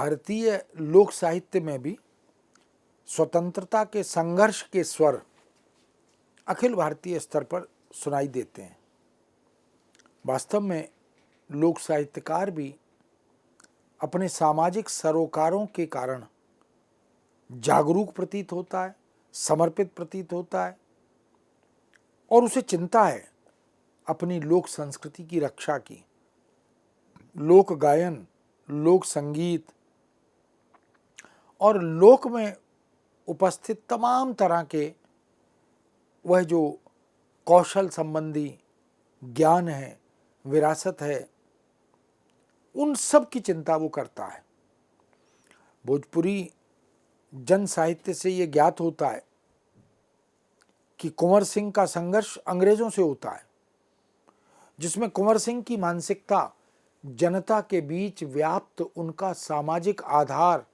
भारतीय लोक साहित्य में भी स्वतंत्रता के संघर्ष के स्वर अखिल भारतीय स्तर पर सुनाई देते हैं। वास्तव में लोक साहित्यकार भी अपने सामाजिक सरोकारों के कारण जागरूक प्रतीत होता है, समर्पित प्रतीत होता है और उसे चिंता है अपनी लोक संस्कृति की रक्षा की। लोक गायन, लोक संगीत और लोक में उपस्थित तमाम तरह के वह जो कौशल संबंधी ज्ञान है, विरासत है, उन सब की चिंता वो करता है। भोजपुरी जन साहित्य से ये ज्ञात होता है कि कुंवर सिंह का संघर्ष अंग्रेजों से होता है, जिसमें कुंवर सिंह की मानसिकता जनता के बीच व्याप्त उनका सामाजिक आधार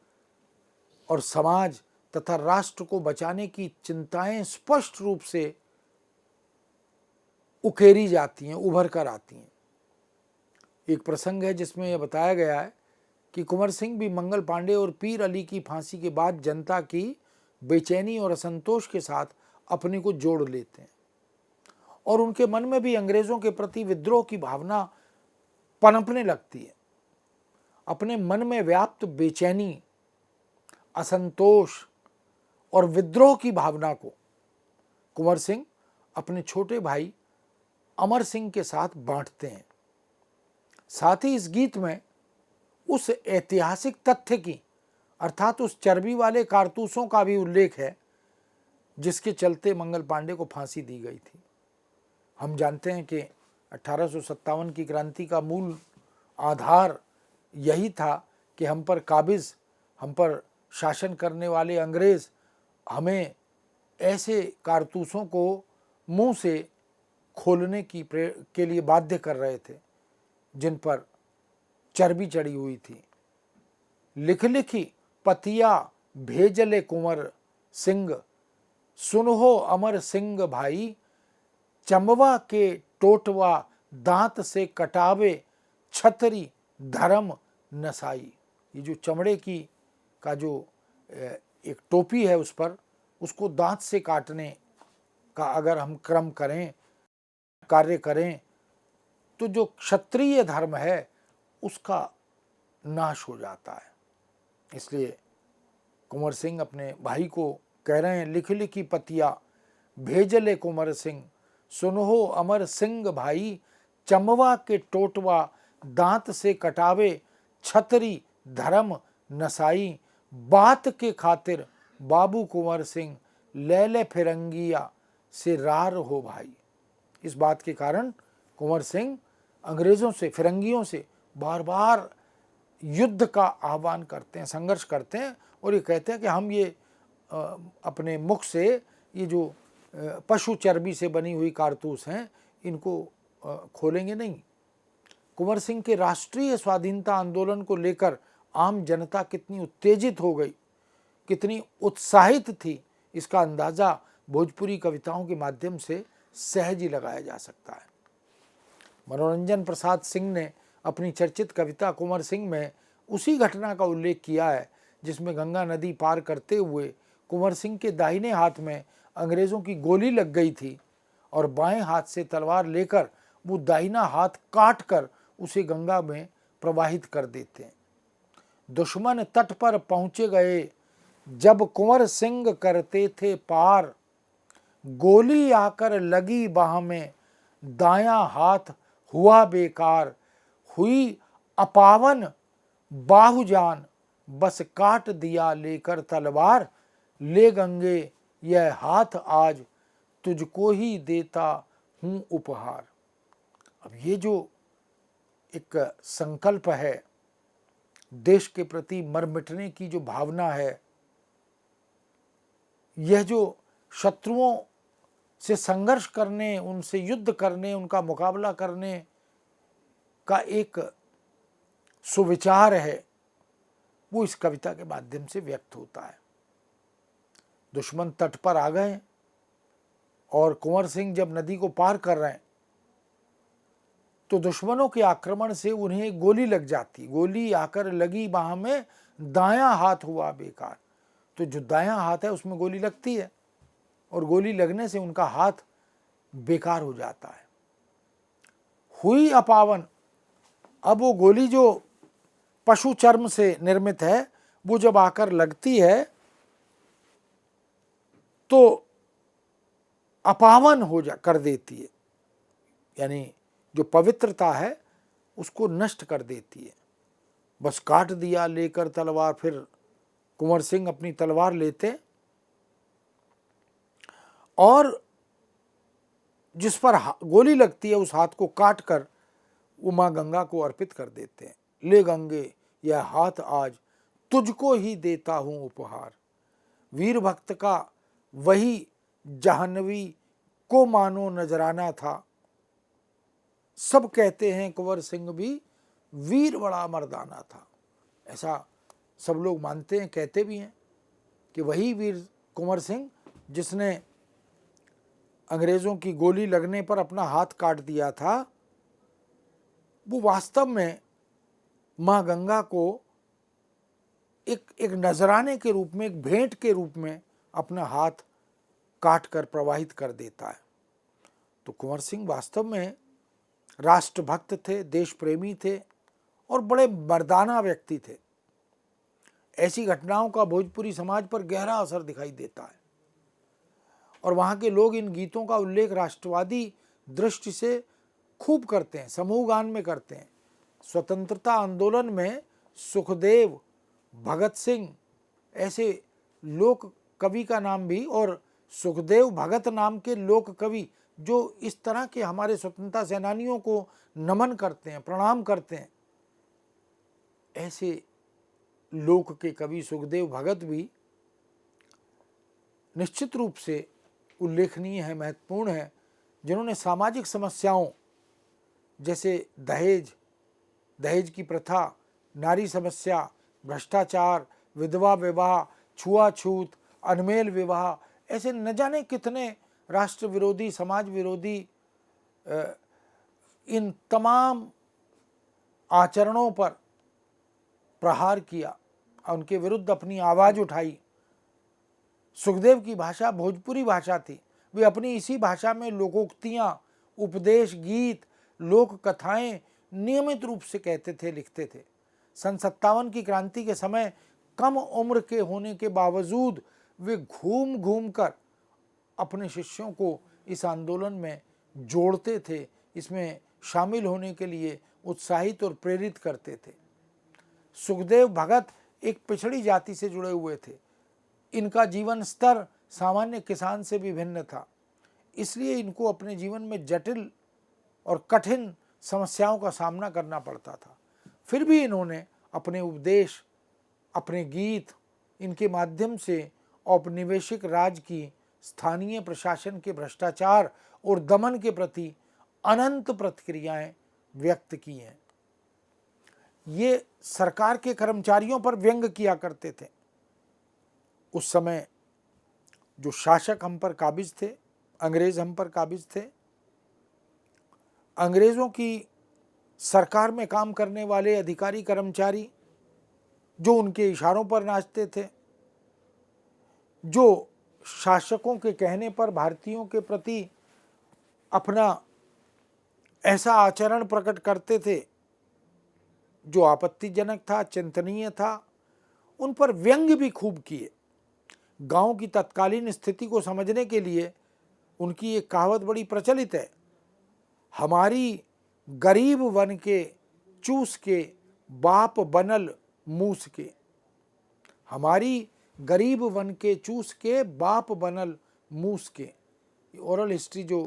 और समाज तथा राष्ट्र को बचाने की चिंताएं स्पष्ट रूप से उकेरी जाती हैं, उभर कर आती हैं। एक प्रसंग है जिसमें यह बताया गया है कि कुंवर सिंह भी मंगल पांडे और पीर अली की फांसी के बाद जनता की बेचैनी और असंतोष के साथ अपने को जोड़ लेते हैं और उनके मन में भी अंग्रेजों के प्रति विद्रोह की भावना पनपने लगती है। अपने मन में व्याप्त बेचैनी, असंतोष और विद्रोह की भावना को कुंवर सिंह अपने छोटे भाई अमर सिंह के साथ बांटते हैं। साथ ही इस गीत में उस ऐतिहासिक तथ्य की अर्थात उस चर्बी वाले कारतूसों का भी उल्लेख है जिसके चलते मंगल पांडे को फांसी दी गई थी। हम जानते हैं कि 1857 की क्रांति का मूल आधार यही था कि हम पर काबिज, हम पर शासन करने वाले अंग्रेज हमें ऐसे कारतूसों को मुंह से खोलने के लिए बाध्य कर रहे थे जिन पर चर्बी चढ़ी हुई थी। लिख लिखी पतिया भेजले कुंवर सिंह, सुनहो अमर सिंह भाई, चंबवा के टोटवा दांत से कटावे, छतरी धर्म नसाई। ये जो चमड़े की का जो एक टोपी है उस पर उसको दांत से काटने का अगर हम क्रम करें, कार्य करें तो जो क्षत्रिय धर्म है उसका नाश हो जाता है। इसलिए कुंवर सिंह अपने भाई को कह रहे हैं, लिख लिखी पतिया भेजले कुंवर सिंह, सुनहो अमर सिंह भाई, चमवा के टोटवा दांत से कटावे, छतरी धर्म नसाई, बात के खातिर बाबू कुंवर सिंह, ले ले फिरंगिया से रार हो भाई। इस बात के कारण कुंवर सिंह अंग्रेजों से, फिरंगियों से बार बार युद्ध का आह्वान करते हैं, संघर्ष करते हैं और ये कहते हैं कि हम ये अपने मुख से ये जो पशु चर्बी से बनी हुई कारतूस हैं इनको खोलेंगे नहीं। कुंवर सिंह के राष्ट्रीय स्वाधीनता आंदोलन को लेकर आम जनता कितनी उत्तेजित हो गई, कितनी उत्साहित थी, इसका अंदाज़ा भोजपुरी कविताओं के माध्यम से सहज ही लगाया जा सकता है। मनोरंजन प्रसाद सिंह ने अपनी चर्चित कविता कुंवर सिंह में उसी घटना का उल्लेख किया है जिसमें गंगा नदी पार करते हुए कुंवर सिंह के दाहिने हाथ में अंग्रेज़ों की गोली लग गई थी और बाएं हाथ से तलवार लेकर वो दाहिना हाथ काट कर उसे गंगा में प्रवाहित कर देते हैं। दुश्मन तट पर पहुँचे गए जब कुंवर सिंह करते थे पार, गोली आकर लगी बाह में दायां हाथ हुआ बेकार, हुई अपावन बाहुजान बस काट दिया लेकर तलवार, ले गंगे यह हाथ आज तुझको ही देता हूँ उपहार। अब ये जो एक संकल्प है, देश के प्रति मर मिटने की जो भावना है, यह जो शत्रुओं से संघर्ष करने, उनसे युद्ध करने, उनका मुकाबला करने का एक सुविचार है, वो इस कविता के माध्यम से व्यक्त होता है। दुश्मन तट पर आ गए और कुंवर सिंह जब नदी को पार कर रहे हैं तो दुश्मनों के आक्रमण से उन्हें गोली लग जाती, गोली आकर लगी बाह में दायां हाथ हुआ बेकार। तो जो दायां हाथ है उसमें गोली लगती है और गोली लगने से उनका हाथ बेकार हो जाता है। हुई अपावन, अब वो गोली जो पशु चर्म से निर्मित है वो जब आकर लगती है तो अपावन कर देती है, यानी जो पवित्रता है उसको नष्ट कर देती है। बस काट दिया लेकर तलवार। फिर कुंवर सिंह अपनी तलवार लेते और जिस पर गोली लगती है उस हाथ को काट कर वो माँ गंगा को अर्पित कर देते हैं। ले गंगे यह हाथ आज तुझको ही देता हूं उपहार, वीर भक्त का वही जाह्नवी को मानो नजराना था, सब कहते हैं कुंवर सिंह भी वीर बड़ा मर्दाना था। ऐसा सब लोग मानते हैं, कहते भी हैं कि वही वीर कुंवर सिंह जिसने अंग्रेजों की गोली लगने पर अपना हाथ काट दिया था, वो वास्तव में माँ गंगा को एक नजराने के रूप में, एक भेंट के रूप में अपना हाथ काट कर प्रवाहित कर देता है। तो कुंवर सिंह वास्तव में राष्ट्रभक्त थे, देश प्रेमी थे और बड़े मर्दाना व्यक्ति थे। ऐसी घटनाओं का भोजपुरी समाज पर गहरा असर दिखाई देता है और वहाँ के लोग इन गीतों का उल्लेख राष्ट्रवादी दृष्टि से खूब करते हैं, समूह गान में करते हैं। स्वतंत्रता आंदोलन में सुखदेव, भगत सिंह ऐसे लोक कवि का नाम भी, और सुखदेव भगत नाम के लोक कवि जो इस तरह के हमारे स्वतंत्रता सेनानियों को नमन करते हैं, प्रणाम करते हैं, ऐसे लोक के कवि सुखदेव भगत भी निश्चित रूप से उल्लेखनीय है, महत्वपूर्ण है, जिन्होंने सामाजिक समस्याओं जैसे दहेज की प्रथा, नारी समस्या, भ्रष्टाचार, विधवा विवाह, छुआछूत, अनमेल विवाह, ऐसे न जाने कितने राष्ट्र विरोधी, समाज विरोधी इन तमाम आचरणों पर प्रहार किया, उनके विरुद्ध अपनी आवाज़ उठाई। सुखदेव की भाषा भोजपुरी भाषा थी। वे अपनी इसी भाषा में लोकोक्तियाँ, उपदेश गीत, लोक कथाएं नियमित रूप से कहते थे, लिखते थे। सन 57 की क्रांति के समय कम उम्र के होने के बावजूद वे घूम घूम कर अपने शिष्यों को इस आंदोलन में जोड़ते थे, इसमें शामिल होने के लिए उत्साहित और प्रेरित करते थे। सुखदेव भगत एक पिछड़ी जाति से जुड़े हुए थे। इनका जीवन स्तर सामान्य किसान से भी भिन्न था, इसलिए इनको अपने जीवन में जटिल और कठिन समस्याओं का सामना करना पड़ता था। फिर भी इन्होंने अपने उपदेश, अपने गीत, इनके माध्यम से औपनिवेशिक राज की, स्थानीय प्रशासन के भ्रष्टाचार और दमन के प्रति अनंत प्रतिक्रियाएं व्यक्त की हैं। ये सरकार के कर्मचारियों पर व्यंग किया करते थे। उस समय जो शासक हम पर काबिज थे, अंग्रेज हम पर काबिज थे, अंग्रेज़ों की सरकार में काम करने वाले अधिकारी कर्मचारी जो उनके इशारों पर नाचते थे, जो शासकों के कहने पर भारतीयों के प्रति अपना ऐसा आचरण प्रकट करते थे जो आपत्तिजनक था, चिंतनीय था, उन पर व्यंग्य भी खूब किए। गांव की तत्कालीन स्थिति को समझने के लिए उनकी एक कहावत बड़ी प्रचलित है, हमारी गरीब वन के चूस के बाप बनल मूस के। हमारी गरीब वन के चूस के बाप बनल मूस के। ओरल हिस्ट्री जो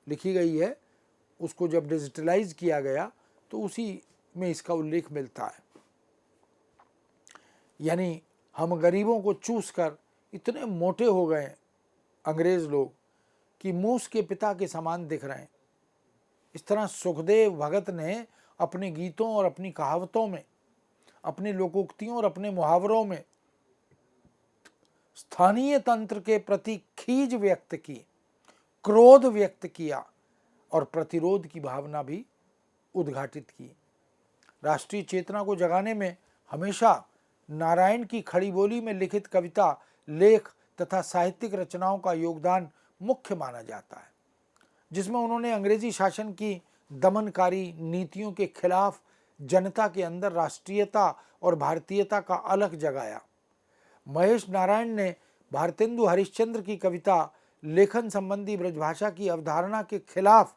लिखी गई है उसको जब डिजिटलाइज किया गया तो उसी में इसका उल्लेख मिलता है। यानी हम गरीबों को चूस कर इतने मोटे हो गए अंग्रेज लोग कि मूस के पिता के समान दिख रहे हैं। इस तरह सुखदेव भगत ने अपने गीतों और अपनी कहावतों में, अपनी लोकोक्तियों और अपने मुहावरों में स्थानीय तंत्र के प्रति खीज व्यक्त की, क्रोध व्यक्त किया और प्रतिरोध की भावना भी उद्घाटित की। राष्ट्रीय चेतना को जगाने में हमेशा नारायण की खड़ी बोली में लिखित कविता, लेख तथा साहित्यिक रचनाओं का योगदान मुख्य माना जाता है, जिसमें उन्होंने अंग्रेजी शासन की दमनकारी नीतियों के खिलाफ जनता के अंदर राष्ट्रीयता और भारतीयता का अलख जगाया। महेश नारायण ने भारतेंदु हरिश्चंद्र की कविता लेखन संबंधी ब्रजभाषा की अवधारणा के खिलाफ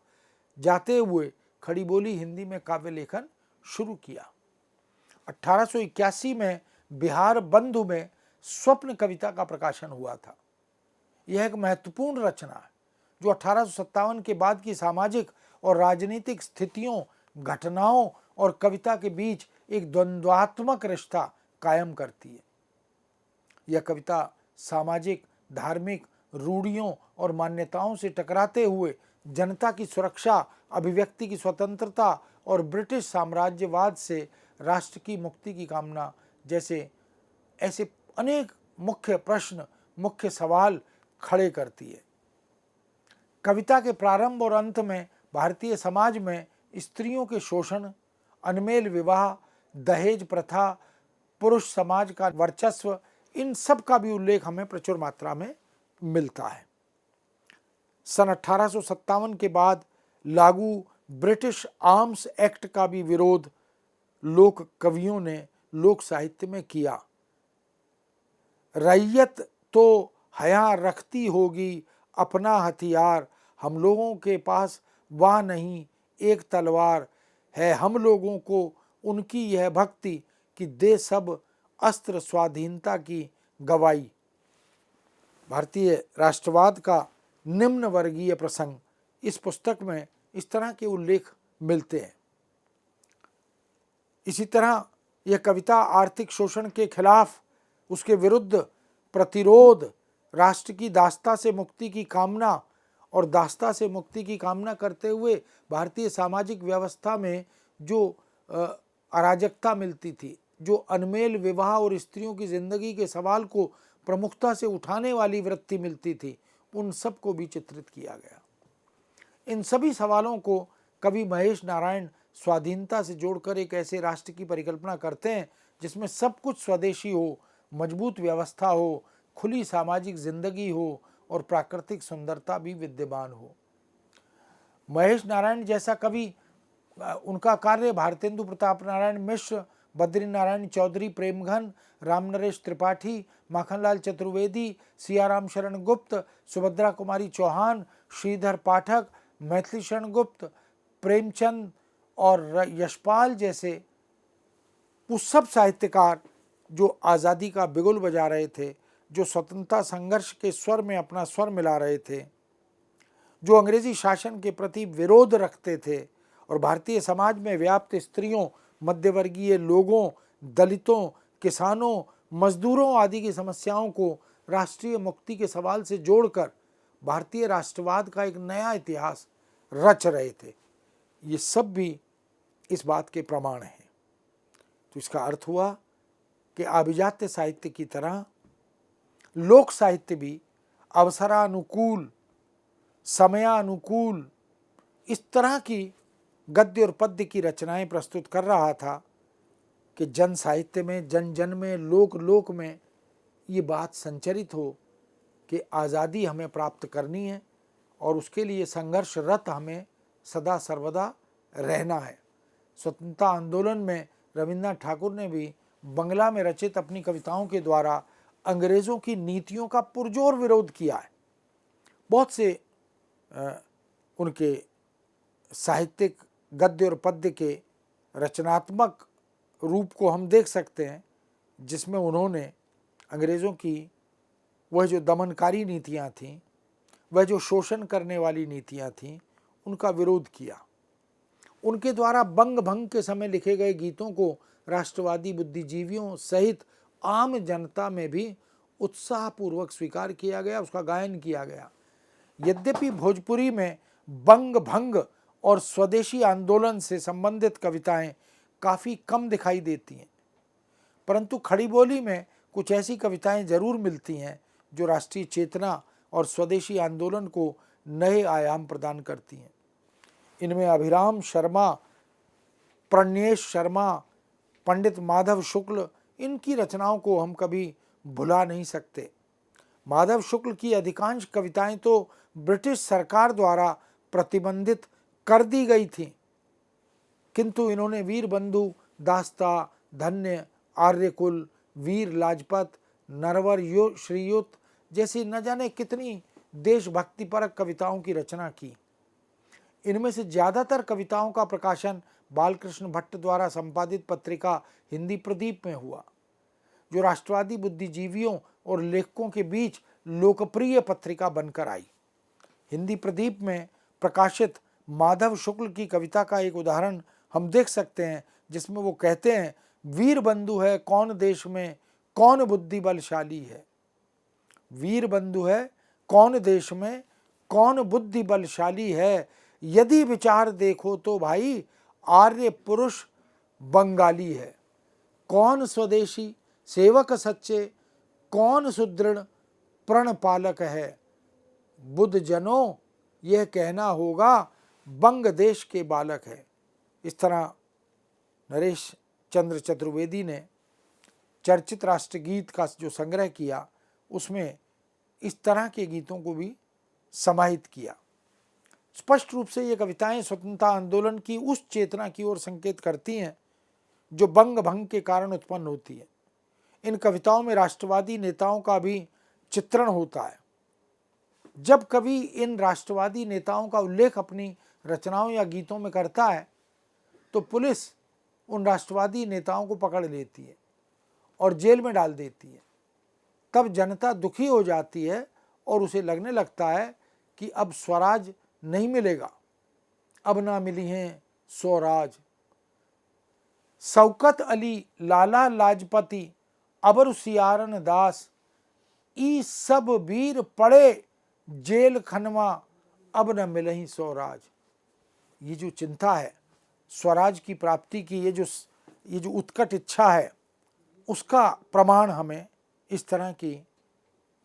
जाते हुए खड़ी बोली हिंदी में काव्य लेखन शुरू किया। 1881 में बिहार बंधु में स्वप्न कविता का प्रकाशन हुआ था। यह एक महत्वपूर्ण रचना है जो 1857 के बाद की सामाजिक और राजनीतिक स्थितियों, घटनाओं और कविता के बीच एक द्वंद्वात्मक रिश्ता कायम करती है। यह कविता सामाजिक, धार्मिक रूढ़ियों और मान्यताओं से टकराते हुए जनता की सुरक्षा, अभिव्यक्ति की स्वतंत्रता और ब्रिटिश साम्राज्यवाद से राष्ट्र की मुक्ति की कामना जैसे ऐसे अनेक मुख्य प्रश्न, मुख्य सवाल खड़े करती है। कविता के प्रारंभ और अंत में भारतीय समाज में स्त्रियों के शोषण, अनमेल विवाह, दहेज प्रथा, पुरुष समाज का वर्चस्व, इन सब का भी उल्लेख हमें प्रचुर मात्रा में मिलता है। सन 1857 के बाद लागू ब्रिटिश आर्म्स एक्ट का भी विरोध लोक कवियों ने लोक साहित्य में किया। रैयत तो हया रखती होगी अपना हथियार, हम लोगों के पास वह नहीं एक तलवार है, हम लोगों को उनकी यह भक्ति कि दे सब अस्त्र स्वाधीनता की गवाही। भारतीय राष्ट्रवाद का निम्न वर्गीय प्रसंग इस पुस्तक में इस तरह के उल्लेख मिलते हैं। इसी तरह यह कविता आर्थिक शोषण के खिलाफ, उसके विरुद्ध प्रतिरोध, राष्ट्र की दासता से मुक्ति की कामना और दासता से मुक्ति की कामना करते हुए भारतीय सामाजिक व्यवस्था में जो अराजकता मिलती थी, जो अनमेल विवाह और स्त्रियों की जिंदगी के सवाल को प्रमुखता से उठाने वाली वृत्ति मिलती थी, उन सब को भी चित्रित किया गया। इन सभी सवालों को कवि महेश नारायण स्वाधीनता से जोड़कर एक ऐसे राष्ट्र की परिकल्पना करते हैं जिसमें सब कुछ स्वदेशी हो, मजबूत व्यवस्था हो, खुली सामाजिक जिंदगी हो और प्राकृतिक सुंदरता भी विद्यमान हो। महेश नारायण जैसा कवि, उनका कार्य भारतेंदु प्रताप नारायण मिश्र, बद्री नारायण चौधरी, प्रेमघन, रामनरेश त्रिपाठी, माखनलाल चतुर्वेदी, सियाराम शरण गुप्त, सुभद्रा कुमारी चौहान, श्रीधर पाठक, मैथिली शरण गुप्त, प्रेमचंद और यशपाल जैसे वो सब साहित्यकार जो आज़ादी का बिगुल बजा रहे थे, जो स्वतंत्रता संघर्ष के स्वर में अपना स्वर मिला रहे थे, जो अंग्रेजी शासन के प्रति विरोध रखते थे और भारतीय समाज में व्याप्त स्त्रियों, मध्यवर्गीय लोगों, दलितों, किसानों, मजदूरों आदि की समस्याओं को राष्ट्रीय मुक्ति के सवाल से जोड़कर भारतीय राष्ट्रवाद का एक नया इतिहास रच रहे थे, ये सब भी इस बात के प्रमाण हैं। तो इसका अर्थ हुआ कि अभिजात्य साहित्य की तरह लोक साहित्य भी अवसरानुकूल, समयानुकूल इस तरह की गद्य और पद्य की रचनाएं प्रस्तुत कर रहा था कि जन साहित्य में, जन जन में, लोक लोक में ये बात संचरित हो कि आज़ादी हमें प्राप्त करनी है और उसके लिए संघर्षरत हमें सदा सर्वदा रहना है। स्वतंत्रता आंदोलन में रविन्द्रनाथ ठाकुर ने भी बंगला में रचित अपनी कविताओं के द्वारा अंग्रेज़ों की नीतियों का पुरजोर विरोध किया है। बहुत से उनके साहित्यिक गद्य और पद्य के रचनात्मक रूप को हम देख सकते हैं जिसमें उन्होंने अंग्रेज़ों की वह जो दमनकारी नीतियां थीं, वह जो शोषण करने वाली नीतियां थीं, उनका विरोध किया। उनके द्वारा बंग भंग के समय लिखे गए गीतों को राष्ट्रवादी बुद्धिजीवियों सहित आम जनता में भी उत्साहपूर्वक स्वीकार किया गया, उसका गायन किया गया। यद्यपि भोजपुरी में बंग भंग और स्वदेशी आंदोलन से संबंधित कविताएं काफ़ी कम दिखाई देती हैं, परंतु खड़ी बोली में कुछ ऐसी कविताएं जरूर मिलती हैं जो राष्ट्रीय चेतना और स्वदेशी आंदोलन को नए आयाम प्रदान करती हैं। इनमें अभिराम शर्मा, प्रणेश शर्मा, पंडित माधव शुक्ल, इनकी रचनाओं को हम कभी भुला नहीं सकते। माधव शुक्ल की अधिकांश कविताएं तो ब्रिटिश सरकार द्वारा प्रतिबंधित कर दी गई थीं, किंतु इन्होंने वीर बंधु, दास्ता, धन्य, आर्यकुल, वीर लाजपत, नरवर श्रीयुत जैसी न जाने कितनी देशभक्तिपरक कविताओं की रचना की। इनमें से ज़्यादातर कविताओं का प्रकाशन बालकृष्ण भट्ट द्वारा संपादित पत्रिका हिंदी प्रदीप में हुआ, जो राष्ट्रवादी बुद्धिजीवियों और लेखकों के बीच लोकप्रिय पत्रिका बनकर आई। हिंदी प्रदीप में प्रकाशित माधव शुक्ल की कविता का एक उदाहरण हम देख सकते हैं, जिसमें वो कहते हैं, वीर बंधु है कौन देश में, कौन बुद्धि बलशाली है। वीर बंधु है कौन देश में, कौन बुद्धि बलशाली है। यदि विचार देखो तो भाई आर्य पुरुष बंगाली है। कौन स्वदेशी सेवक सच्चे, कौन सुदृढ़ प्रण पालक है। बुद्ध जनों यह कहना होगा बंग देश के बालक है। इस तरह नरेश चंद्र चतुर्वेदी ने चर्चित राष्ट्रगीत का जो संग्रह किया, उसमें इस तरह के गीतों को भी समाहित किया। स्पष्ट रूप से ये कविताएं स्वतंत्रता आंदोलन की उस चेतना की ओर संकेत करती हैं जो बंग भंग के कारण उत्पन्न होती है। इन कविताओं में राष्ट्रवादी नेताओं का भी चित्रण होता है। जब कवि इन राष्ट्रवादी नेताओं का उल्लेख अपनी रचनाओं या गीतों में करता है, तो पुलिस उन राष्ट्रवादी नेताओं को पकड़ लेती है और जेल में डाल देती है। तब जनता दुखी हो जाती है और उसे लगने लगता है कि अब स्वराज नहीं मिलेगा, अब ना मिली हैं स्वराज। शौकत अली, लाला लाजपति, अबर सियारन दास, ई सब वीर पड़े जेल खनवा, अब न मिलही स्वराज। ये जो चिंता है स्वराज की प्राप्ति की, ये जो उत्कट इच्छा है, उसका प्रमाण हमें इस तरह की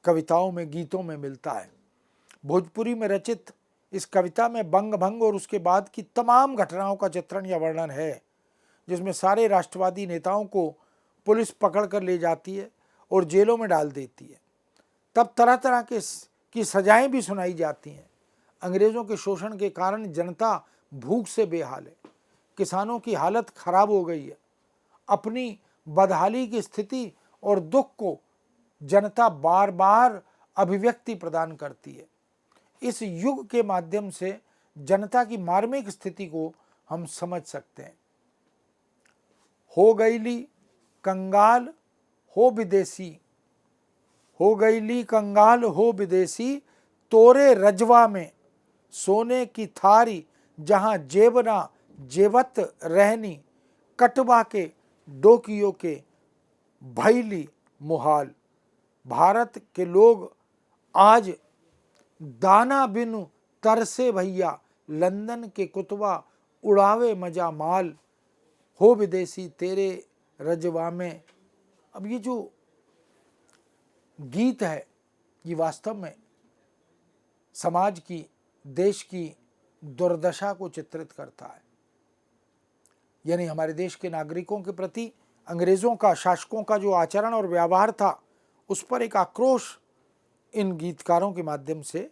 कविताओं में, गीतों में मिलता है। भोजपुरी में रचित इस कविता में बंग भंग और उसके बाद की तमाम घटनाओं का चित्रण या वर्णन है, जिसमें सारे राष्ट्रवादी नेताओं को पुलिस पकड़ कर ले जाती है और जेलों में डाल देती है। तब तरह तरह की सजाएं भी सुनाई जाती हैं। अंग्रेज़ों के शोषण के कारण जनता भूख से बेहाल है, किसानों की हालत खराब हो गई है। अपनी बदहाली की स्थिति और दुख को जनता बार बार अभिव्यक्ति प्रदान करती है। इस युग के माध्यम से जनता की मार्मिक स्थिति को हम समझ सकते हैं। हो गईली कंगाल हो विदेशी, हो गईली कंगाल हो विदेशी, तोरे रजवा में सोने की थारी, जहाँ जेबना जेवत रहनी, कटवा के डोकियों के भैली मुहाल। भारत के लोग आज दाना बिनु तरसे भैया, लंदन के कुतवा उड़ावे मजा माल, हो विदेशी तेरे रजवा में। अब ये जो गीत है, ये वास्तव में समाज की, देश की दुर्दशा को चित्रित करता है। यानी हमारे देश के नागरिकों के प्रति अंग्रेज़ों का, शासकों का जो आचरण और व्यवहार था, उस पर एक आक्रोश इन गीतकारों के माध्यम से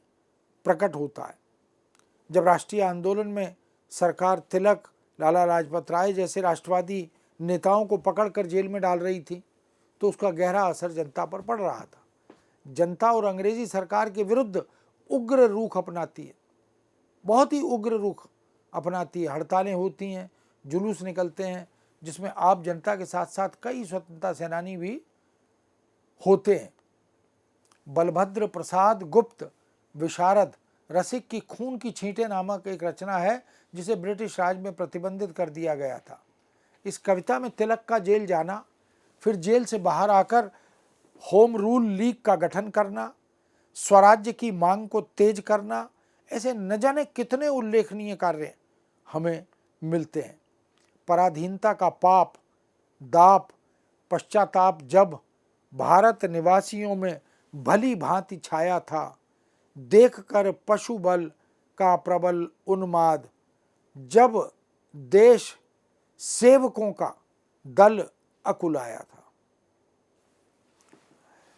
प्रकट होता है। जब राष्ट्रीय आंदोलन में सरकार तिलक, लाला लाजपत राय जैसे राष्ट्रवादी नेताओं को पकड़कर जेल में डाल रही थी, तो उसका गहरा असर जनता पर पड़ रहा था। जनता और अंग्रेजी सरकार के विरुद्ध उग्र रुख अपनाती है, बहुत ही उग्र रुख अपनाती है। हड़तालें होती हैं, जुलूस निकलते हैं, जिसमें आप जनता के साथ साथ कई स्वतंत्रता सेनानी भी होते हैं। बलभद्र प्रसाद गुप्त विशारद रसिक की खून की छींटे नामक एक रचना है, जिसे ब्रिटिश राज में प्रतिबंधित कर दिया गया था। इस कविता में तिलक का जेल जाना, फिर जेल से बाहर आकर होम रूल लीग का गठन करना, स्वराज्य की मांग को तेज करना, ऐसे न जाने कितने उल्लेखनीय कार्य हमें मिलते हैं। पराधीनता का पाप, दाप, पश्चाताप जब भारत निवासियों में भली भांति छाया था, देखकर पशु बल का प्रबल उन्माद, जब देश सेवकों का दल अकुलाया था।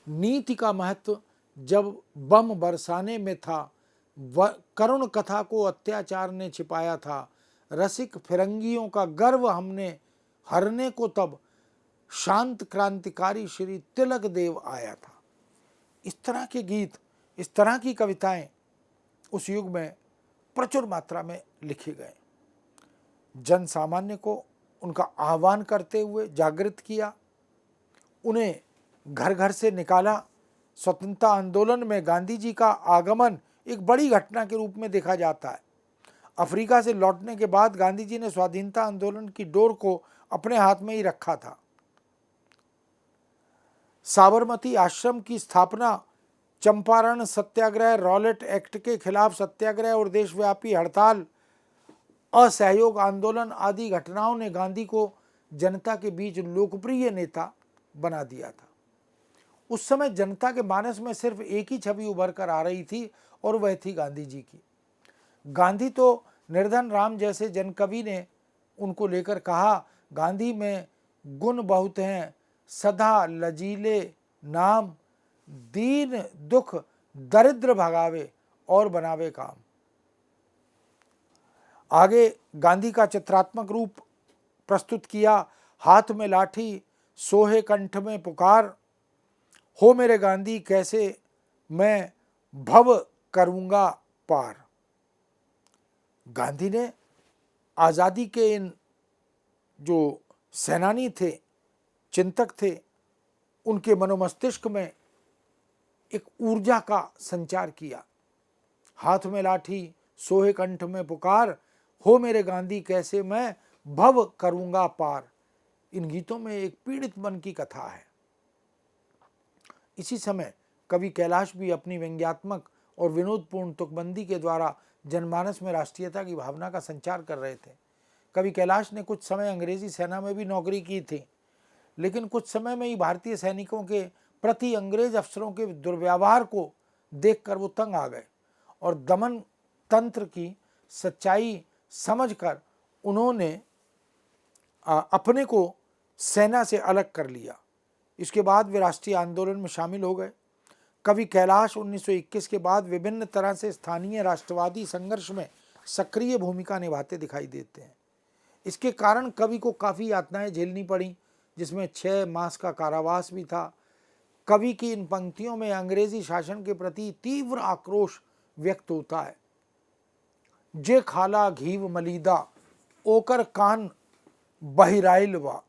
नीति का महत्व जब बम बरसाने में था, करुण कथा को अत्याचार ने छिपाया था, रसिक फिरंगियों का गर्व हमने हरने को तब शांत क्रांतिकारी श्री तिलक देव आया था। इस तरह के गीत, इस तरह की कविताएं उस युग में प्रचुर मात्रा में लिखे गए। जन सामान्य को उनका आह्वान करते हुए जागृत किया, उन्हें घर घर से निकाला। स्वतंत्रता आंदोलन में गांधी जी का आगमन एक बड़ी घटना के रूप में देखा जाता है। अफ्रीका से लौटने के बाद गांधी जी ने स्वाधीनता आंदोलन की डोर को अपने हाथ में ही रखा था। साबरमती आश्रम की स्थापना, चंपारण सत्याग्रह, रॉलेट एक्ट के खिलाफ सत्याग्रह और देशव्यापी हड़ताल, असहयोग आंदोलन आदि घटनाओं ने गांधी को जनता के बीच लोकप्रिय नेता बना दिया था। उस समय जनता के मानस में सिर्फ एक ही छवि उभर कर आ रही थी और वह थी गांधी जी की। गांधी तो निर्धन राम जैसे जनकवि ने उनको लेकर कहा, गांधी में गुण बहुत हैं, सदा लजीले नाम, दीन दुख दरिद्र भगावे और बनावे काम। आगे गांधी का चित्रात्मक रूप प्रस्तुत किया। हाथ में लाठी, सोहे कंठ में पुकार, हो मेरे गांधी कैसे मैं भव करूंगा पार। गांधी ने आज़ादी के इन जो सेनानी थे, चिंतक थे, उनके मनोमस्तिष्क में एक ऊर्जा का संचार किया। हाथ में लाठी, सोहे कंठ में पुकार, हो मेरे गांधी कैसे मैं भव करूंगा पार। इन गीतों में एक पीड़ित मन की कथा है। इसी समय कवि कैलाश भी अपनी व्यंग्यात्मक और विनोदपूर्ण तुकबंदी के द्वारा जनमानस में राष्ट्रीयता की भावना का संचार कर रहे थे। कवि कैलाश ने कुछ समय अंग्रेजी सेना में भी नौकरी की थी, लेकिन कुछ समय में ही भारतीय सैनिकों के प्रति अंग्रेज अफसरों के दुर्व्यवहार को देखकर वो तंग आ गए और दमन तंत्र की सच्चाई समझकर उन्होंने अपने को सेना से अलग कर लिया। इसके बाद वे राष्ट्रीय आंदोलन में शामिल हो गए। कवि कैलाश 1921 के बाद विभिन्न तरह से स्थानीय राष्ट्रवादी संघर्ष में सक्रिय भूमिका निभाते दिखाई देते हैं। इसके कारण कवि को काफ़ी यातनाएं झेलनी पड़ी, जिसमें 6 मास का कारावास भी था। कवि की इन पंक्तियों में अंग्रेजी शासन के प्रति तीव्र आक्रोश व्यक्त होता है। जे खाला घीव मलीदा ओकर कान बहिराइलवा,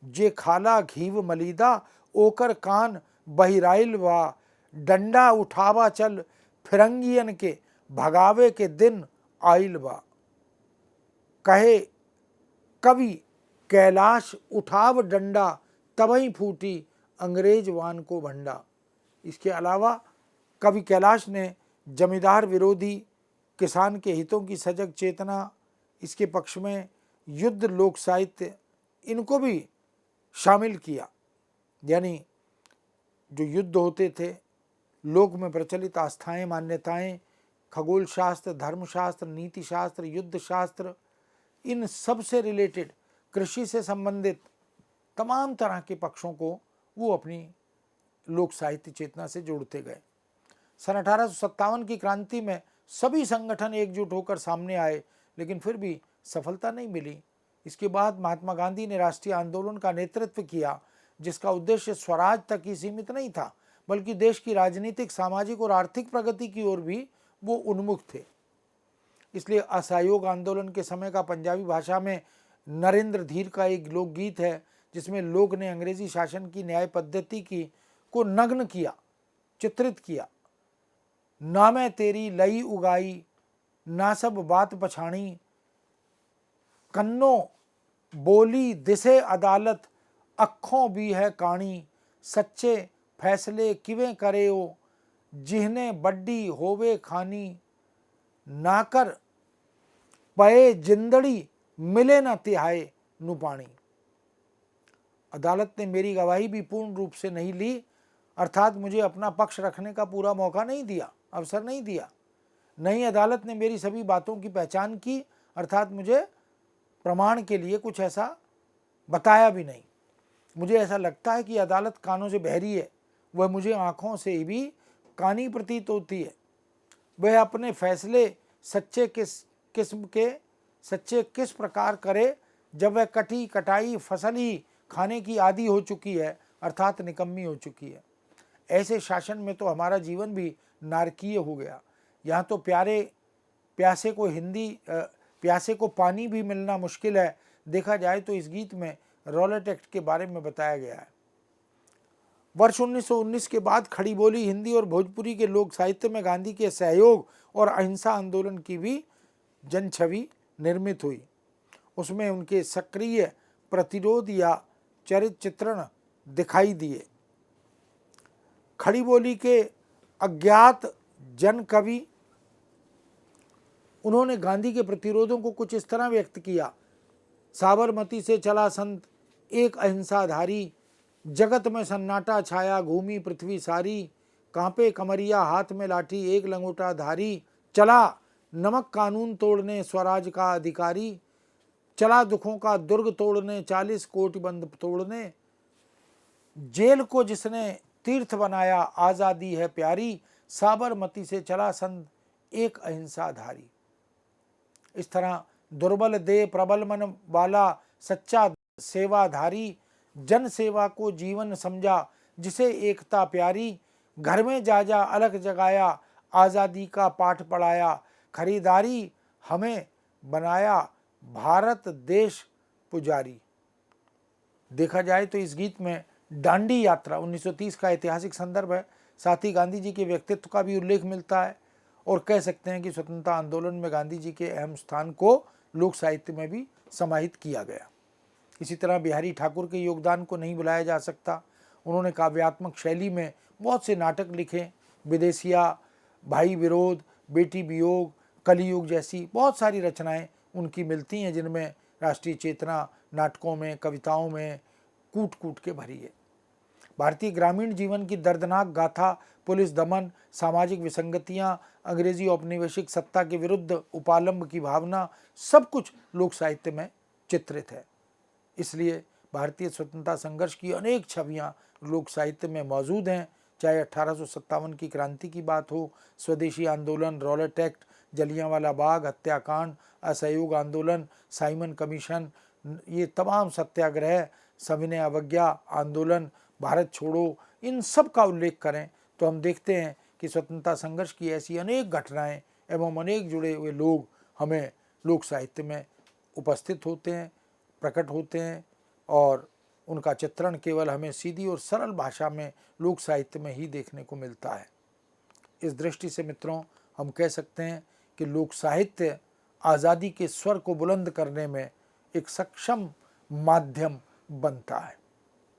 जे खाला घीव मलीदा ओकर कान बहिराइलवा, डंडा उठावा चल फिरंगियन के भगावे के दिन आइलवा। कहे कवि कैलाश उठाव डंडा तबही फूटी अंग्रेज वान को भंडा। इसके अलावा कवि कैलाश ने जमींदार विरोधी, किसान के हितों की सजग चेतना, इसके पक्ष में युद्ध लोक साहित्य, इनको भी शामिल किया। यानी जो युद्ध होते थे, लोक में प्रचलित आस्थाएं, मान्यताएं, खगोल शास्त्र, धर्मशास्त्र, नीति शास्त्र, युद्ध शास्त्र, इन सब से रिलेटेड, कृषि से संबंधित तमाम तरह के पक्षों को वो अपनी लोक साहित्य चेतना से जोड़ते गए। सन 1857 की क्रांति में सभी संगठन एकजुट होकर सामने आए, लेकिन फिर भी सफलता नहीं मिली। इसके बाद महात्मा गांधी ने राष्ट्रीय आंदोलन का नेतृत्व किया, जिसका उद्देश्य स्वराज तक ही सीमित नहीं था, बल्कि देश की राजनीतिक, सामाजिक और आर्थिक प्रगति की ओर भी वो उन्मुख थे। इसलिए असहयोग आंदोलन के समय का पंजाबी भाषा में नरेंद्र धीर का एक लोकगीत है, जिसमें लोग ने अंग्रेजी शासन की न्याय पद्धति को नग्न किया, चित्रित किया। ना मैं तेरी लई उगाई, ना सब बात पछाणी, कन्नो बोली दिसे अदालत, अखों भी है काणी, सच्चे फैसले किवें करे ओ, जिहने बड्डी होवे खानी, नाकर पए जिंदड़ी मिले न तिहाए नु पानी। अदालत ने मेरी गवाही भी पूर्ण रूप से नहीं ली, अर्थात मुझे अपना पक्ष रखने का पूरा मौका नहीं दिया, अवसर नहीं दिया। नहीं अदालत ने मेरी सभी बातों की पहचान की, अर्थात मुझे प्रमाण के लिए कुछ ऐसा बताया भी नहीं। मुझे ऐसा लगता है कि अदालत कानों से बहरी है, वह मुझे आँखों से भी कानी प्रतीत होती है। वह अपने फैसले सच्चे किस प्रकार करे जब वह कटी कटाई फसल ही खाने की आदी हो चुकी है, अर्थात निकम्मी हो चुकी है। ऐसे शासन में तो हमारा जीवन भी नारकीय हो गया। यहाँ तो प्यासे को पानी भी मिलना मुश्किल है। देखा जाए तो इस गीत में रॉलेट एक्ट के बारे में बताया गया है। वर्ष 1919 के बाद खड़ी बोली हिंदी और भोजपुरी के लोक साहित्य में गांधी के सहयोग और अहिंसा आंदोलन की भी जन छवि निर्मित हुई। उसमें उनके सक्रिय प्रतिरोध या चरित्र चित्रण दिखाई दिए। खड़ी बोली के अज्ञात जन कवि उन्होंने गांधी के प्रतिरोधों को कुछ इस तरह व्यक्त किया। साबरमती से चला संत एक अहिंसाधारी, जगत में सन्नाटा छाया घूमी पृथ्वी सारी, कांपे कमरिया हाथ में लाठी एक लंगोटा धारी, चला नमक कानून तोड़ने स्वराज का अधिकारी, चला दुखों का दुर्ग तोड़ने 40 कोटि बंद तोड़ने, जेल को जिसने तीर्थ बनाया आज़ादी है प्यारी, साबरमती से चला संत एक अहिंसाधारी। इस तरह दुर्बल दे प्रबल मन वाला सच्चा सेवाधारी, जन सेवा को जीवन समझा जिसे एकता प्यारी, घर में जा अलग जगाया आज़ादी का पाठ पढ़ाया, खरीदारी हमें बनाया भारत देश पुजारी। देखा जाए तो इस गीत में दांडी यात्रा 1930 का ऐतिहासिक संदर्भ है। साथ ही गांधी जी के व्यक्तित्व का भी उल्लेख मिलता है और कह सकते हैं कि स्वतंत्रता आंदोलन में गांधी जी के अहम स्थान को लोक साहित्य में भी समाहित किया गया। इसी तरह बिहारी ठाकुर के योगदान को नहीं भुलाया जा सकता। उन्होंने काव्यात्मक शैली में बहुत से नाटक लिखे। विदेशिया, भाई विरोध, बेटी वियोग, कलियुग जैसी बहुत सारी रचनाएं उनकी मिलती हैं, जिनमें राष्ट्रीय चेतना नाटकों में, कविताओं में कूट कूट के भरी है। भारतीय ग्रामीण जीवन की दर्दनाक गाथा, पुलिस दमन, सामाजिक विसंगतियां, अंग्रेजी औपनिवेशिक सत्ता के विरुद्ध उपालंब की भावना, सब कुछ लोक साहित्य में चित्रित है। इसलिए भारतीय स्वतंत्रता संघर्ष की अनेक छवियां लोक साहित्य में मौजूद हैं। चाहे 1857 की क्रांति की बात हो, स्वदेशी आंदोलन, रॉलेट एक्ट, जलियांवाला बाग हत्याकांड, असहयोग आंदोलन, साइमन कमीशन, ये तमाम सत्याग्रह, सविनय अवज्ञा आंदोलन, भारत छोड़ो, इन सब का उल्लेख करें तो हम देखते हैं कि स्वतंत्रता संघर्ष की ऐसी अनेक घटनाएं एवं अनेक जुड़े हुए लोग हमें लोक साहित्य में उपस्थित होते हैं, प्रकट होते हैं और उनका चित्रण केवल हमें सीधी और सरल भाषा में लोक साहित्य में ही देखने को मिलता है। इस दृष्टि से मित्रों हम कह सकते हैं कि लोक साहित्य आज़ादी के स्वर को बुलंद करने में एक सक्षम माध्यम बनता है।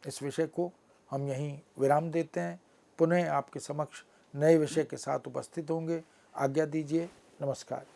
इस विषय को हम यहीं विराम देते हैं। पुनः आपके समक्ष नए विषय के साथ उपस्थित होंगे। आज्ञा दीजिए। नमस्कार।